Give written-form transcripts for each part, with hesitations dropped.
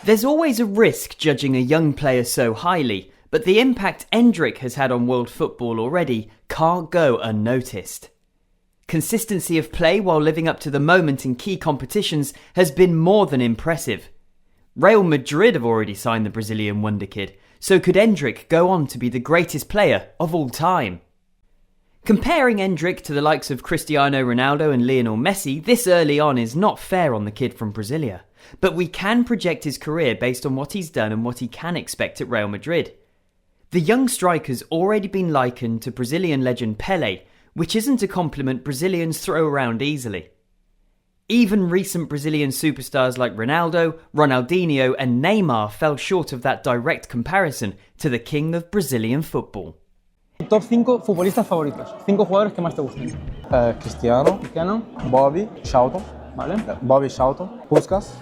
There's always a risk judging a young player so highly, but the impact Endrick has had on world football already can't go unnoticed. Consistency of play while living up to the moment in key competitions has been more than impressive. Real Madrid have already signed the Brazilian wonderkid, so could Endrick go on to be the greatest player of all time? Comparing Endrick to the likes of Cristiano Ronaldo and Lionel Messi this early on is not fair on the kid from Brasilia, but we can project his career based on what he's done and what he can expect at Real Madrid. The young striker's already been likened to Brazilian legend Pelé, which isn't a compliment Brazilians throw around easily. Even recent Brazilian superstars like Ronaldo, Ronaldinho and Neymar fell short of that direct comparison to the king of Brazilian football. Top 5 futbolistas favoritos. 5 jugadores que más te gusten. Cristiano, Bobby, Charlton, Vale. Bobby, Charlton, Puskas,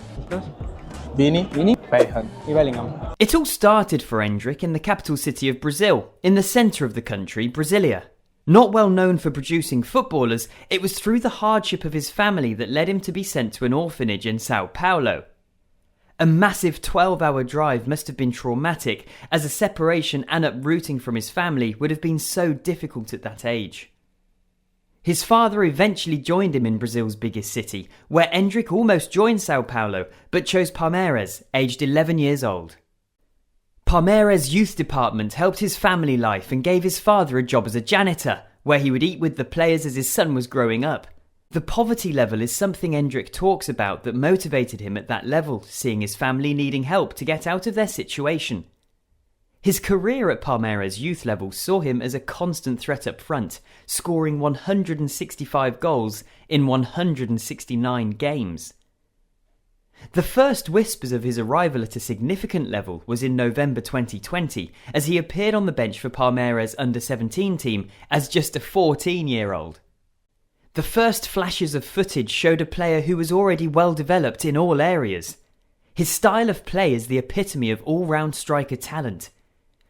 Vini, Bellingham. Y Bellingham. It all started for Endrick in the capital city of Brazil, in the centre of the country, Brasilia. Not well known for producing footballers, it was through the hardship of his family that led him to be sent to an orphanage in Sao Paulo. A massive 12-hour drive must have been traumatic, as a separation and uprooting from his family would have been so difficult at that age. His father eventually joined him in Brazil's biggest city, where Endrick almost joined Sao Paulo, but chose Palmeiras, aged 11 years old. Palmeiras' youth department helped his family life and gave his father a job as a janitor, where he would eat with the players as his son was growing up. The poverty level is something Endrick talks about that motivated him at that level, seeing his family needing help to get out of their situation. His career at Palmeiras youth level saw him as a constant threat up front, scoring 165 goals in 169 games. The first whispers of his arrival at a significant level was in November 2020, as he appeared on the bench for Palmeiras' under-17 team as just a 14-year-old. The first flashes of footage showed a player who was already well developed in all areas. His style of play is the epitome of all-round striker talent.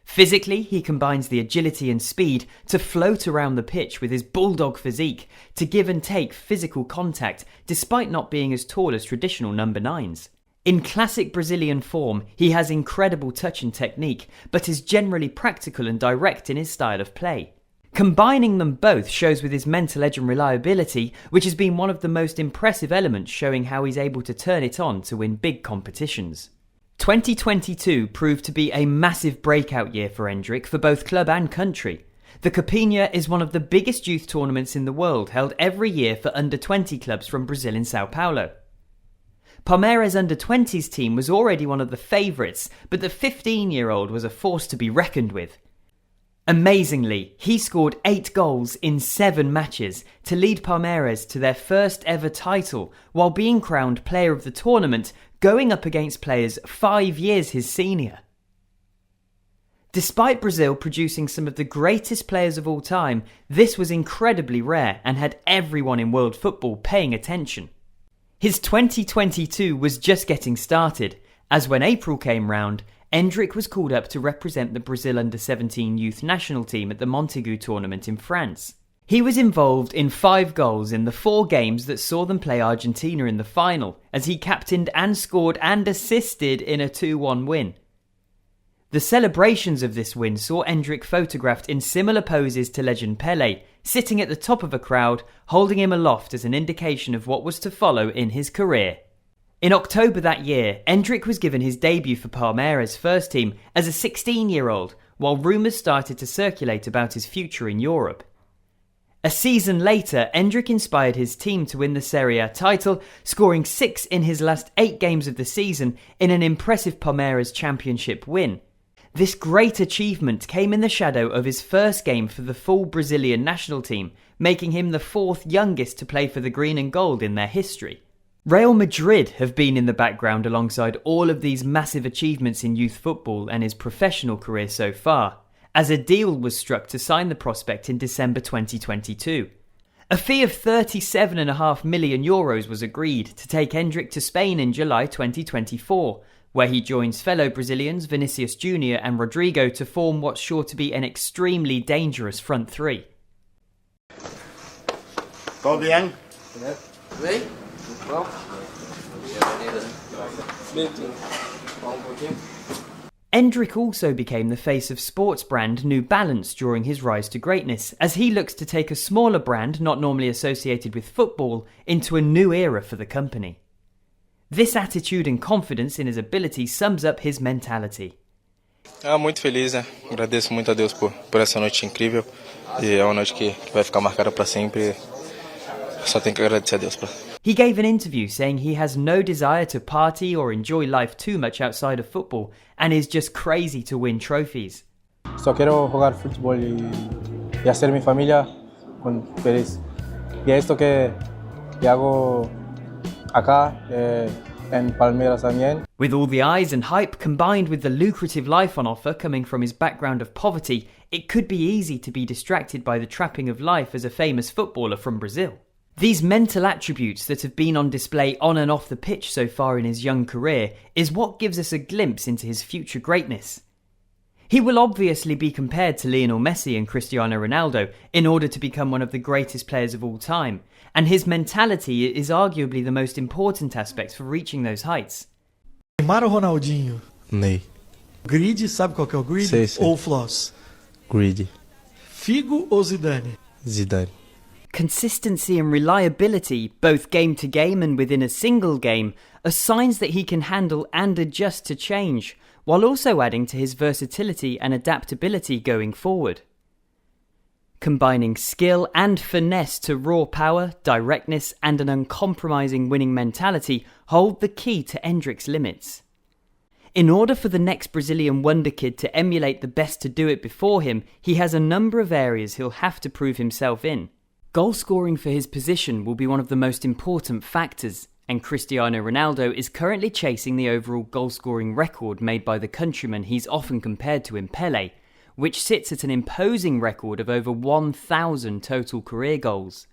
Physically, he combines the agility and speed to float around the pitch with his bulldog physique to give and take physical contact despite not being as tall as traditional number 9s. In classic Brazilian form, he has incredible touch and technique, but is generally practical and direct in his style of play. Combining them both shows with his mental edge and reliability, which has been one of the most impressive elements showing how he's able to turn it on to win big competitions. 2022 proved to be a massive breakout year for Endrick for both club and country. The Copinha is one of the biggest youth tournaments in the world, held every year for under-20 clubs from Brazil in Sao Paulo. Palmeiras' under-20s team was already one of the favourites, but the 15-year-old was a force to be reckoned with. Amazingly, he scored 8 goals in 7 matches to lead Palmeiras to their first ever title, while being crowned player of the tournament, going up against players 5 years his senior. Despite Brazil producing some of the greatest players of all time, this was incredibly rare and had everyone in world football paying attention. His 2022 was just getting started, as when April came round, Endrick was called up to represent the Brazil under-17 youth national team at the Montaigu tournament in France. He was involved in 5 goals in the 4 games that saw them play Argentina in the final, as he captained and scored and assisted in a 2-1 win. The celebrations of this win saw Endrick photographed in similar poses to legend Pelé, sitting at the top of a crowd, holding him aloft as an indication of what was to follow in his career. In October that year, Endrick was given his debut for Palmeiras' first team as a 16-year-old, while rumours started to circulate about his future in Europe. A season later, Endrick inspired his team to win the Serie A title, scoring 6 in his last 8 games of the season in an impressive Palmeiras championship win. This great achievement came in the shadow of his first game for the full Brazilian national team, making him the 4th youngest to play for the green and gold in their history. Real Madrid have been in the background alongside all of these massive achievements in youth football and his professional career so far, as a deal was struck to sign the prospect in December 2022. A fee of €37.5 million was agreed to take Endrick to Spain in July 2024, where he joins fellow Brazilians Vinicius Jr. and Rodrigo to form what's sure to be an extremely dangerous front three. ¿Todo bien? ¿Bien? Well, bienvenido. Endrick also became the face of sports brand New Balance during his rise to greatness, as he looks to take a smaller brand not normally associated with football into a new era for the company. This attitude and confidence in his ability sums up his mentality. Muito feliz, né? Agradeço muito a Deus por essa noite incrível e é uma noite que vai ficar marcada para sempre. Só tenho que agradecer a Deus. He gave an interview saying he has no desire to party or enjoy life too much outside of football and is just crazy to win trophies. Só quero jogar futebol y hacer mi familia feliz. Y esto que hago acá en Palmeiras también. With all the eyes and hype combined with the lucrative life on offer coming from his background of poverty, it could be easy to be distracted by the trapping of life as a famous footballer from Brazil. These mental attributes that have been on display on and off the pitch so far in his young career is what gives us a glimpse into his future greatness. He will obviously be compared to Lionel Messi and Cristiano Ronaldo in order to become one of the greatest players of all time, and his mentality is arguably the most important aspect for reaching those heights. Neymar ou Ronaldinho? Ney. Grid, sabe qual que é o grid? Sei. Ou floss? Grid. Figo ou Zidane? Zidane. Consistency and reliability, both game to game and within a single game, are signs that he can handle and adjust to change, while also adding to his versatility and adaptability going forward. Combining skill and finesse to raw power, directness, and an uncompromising winning mentality hold the key to Endrick's limits. In order for the next Brazilian wonderkid to emulate the best to do it before him, he has a number of areas he'll have to prove himself in. Goal scoring for his position will be one of the most important factors, and Cristiano Ronaldo is currently chasing the overall goal scoring record made by the countryman he's often compared to in Pelé, which sits at an imposing record of over 1,000 total career goals.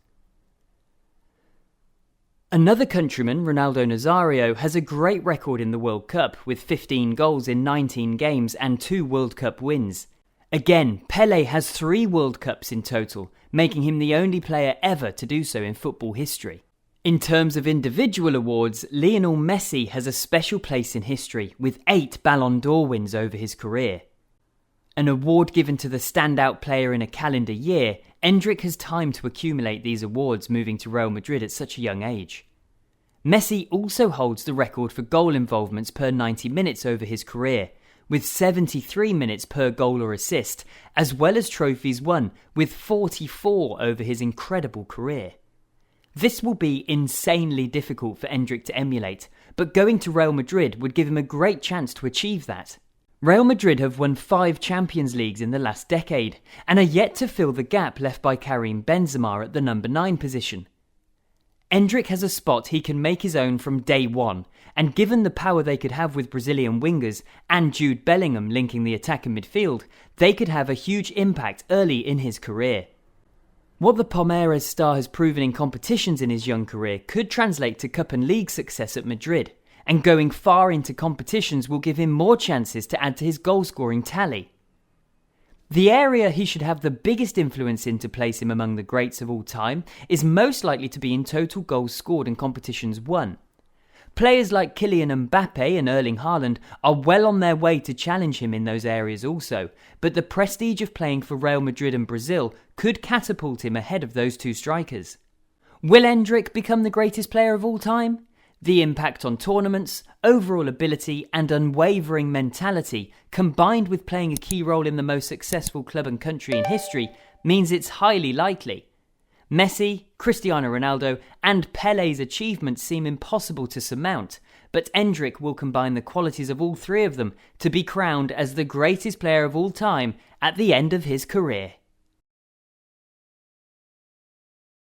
Another countryman, Ronaldo Nazario, has a great record in the World Cup with 15 goals in 19 games and 2 World Cup wins. Again, Pelé has 3 World Cups in total, making him the only player ever to do so in football history. In terms of individual awards, Lionel Messi has a special place in history, with 8 Ballon d'Or wins over his career. An award given to the standout player in a calendar year, Endrick has time to accumulate these awards moving to Real Madrid at such a young age. Messi also holds the record for goal involvements per 90 minutes over his career, with 73 minutes per goal or assist, as well as trophies won, with 44 over his incredible career. This will be insanely difficult for Endrick to emulate, but going to Real Madrid would give him a great chance to achieve that. Real Madrid have won 5 Champions Leagues in the last decade, and are yet to fill the gap left by Karim Benzema at the number 9 position. Endrick has a spot he can make his own from day one, and given the power they could have with Brazilian wingers and Jude Bellingham linking the attack and midfield, they could have a huge impact early in his career. What the Palmeiras star has proven in competitions in his young career could translate to cup and league success at Madrid, and going far into competitions will give him more chances to add to his goal-scoring tally. The area he should have the biggest influence in to place him among the greats of all time is most likely to be in total goals scored in competitions won. Players like Kylian Mbappe and Erling Haaland are well on their way to challenge him in those areas also, but the prestige of playing for Real Madrid and Brazil could catapult him ahead of those two strikers. Will Endrick become the greatest player of all time? The impact on tournaments, overall ability and unwavering mentality, combined with playing a key role in the most successful club and country in history, means it's highly likely. Messi, Cristiano Ronaldo and Pelé's achievements seem impossible to surmount, but Endrick will combine the qualities of all 3 of them to be crowned as the greatest player of all time at the end of his career.